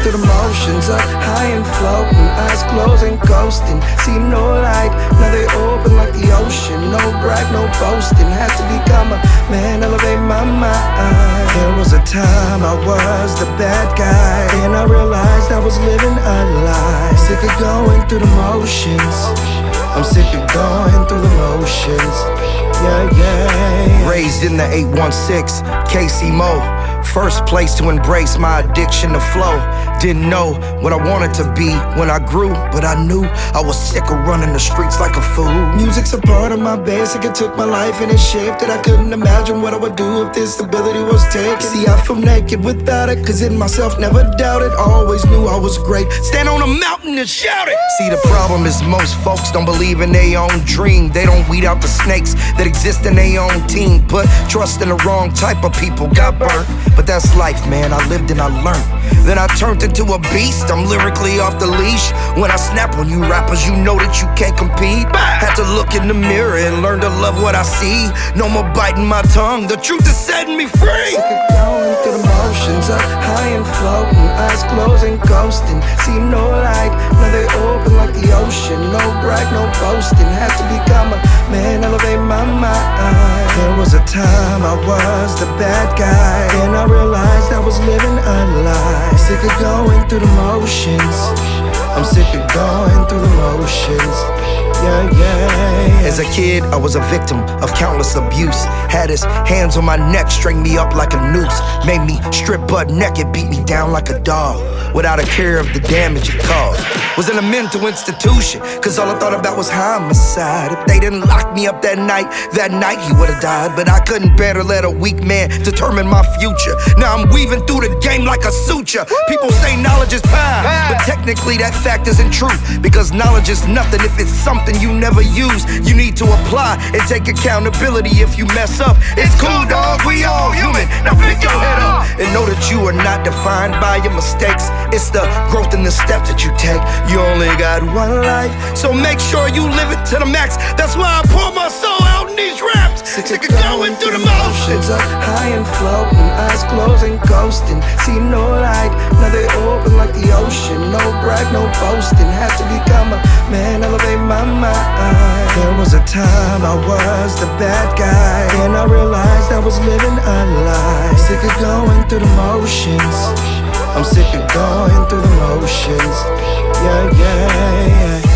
through the motions, up high and floating, eyes closed and ghosting. See no light, now they open like the ocean. No brag, no boasting, had to become a man, elevate my mind. There was a time I was the bad guy, and I realized I was living a lie. Sick of going through the motions, I'm sick of going through the motions. Yeah, yeah. Raised in the 816, Casey Mo. First place to embrace my addiction to flow. Didn't know what I wanted to be when I grew, but I knew I was sick of running the streets like a fool. Music's a part of my basic, it took my life in a shape that I couldn't imagine what I would do if this ability was taken. See, I feel naked without it, cause in myself never doubted. Always knew I was great, stand on a mountain and shout it. See, the problem is most folks don't believe in their own dream. They don't weed out the snakes that exist in their own team. Put trust in the wrong type of people, got burnt. But that's life, man, I lived and I learned. Then I turned into a beast, I'm lyrically off the leash. When I snap on you rappers, you know that you can't compete. Had to look in the mirror and learn to love what I see. No more biting my tongue, the truth is setting me free. Sick of going through the motions, up high and floating, eyes closed and ghosting. See no light, now they open like the ocean. No brag, no boasting, had to become a man, elevate my mind. There was a time I was the bad guy, and I realized I was living a lie. Sick of going through the motions, I'm sick of going through the motions. Yeah, yeah. As a kid, I was a victim of countless abuse. Had his hands on my neck, string me up like a noose. Made me strip butt naked, beat me down like a dog, without a care of the damage it caused. Was in a mental institution, cause all I thought about was homicide. If they didn't lock me up that night he would've died. But I couldn't bear to let a weak man determine my future. Now I'm weaving through the game like a suture. People say knowledge is power, but technically that fact isn't true. Because knowledge is nothing if it's something you never use. You need to apply and take accountability if you mess up. It's cool, dog, we all human. Now pick your head up and know that you are not defined by your mistakes. It's the growth and the steps that you take. You only got one life, so make sure you live it to the max. That's why I pour my soul out in these raps. Sick of going through the motions, up high and floating, eyes closed and ghosting. See no light, now they open like the ocean. No brag, no boasting, had to become a man, elevate my mind. There was a time I was the bad guy, and I realized I was living a lie. Sick of going through the motions, I'm sick of going through the motions. Yeah, yeah, yeah.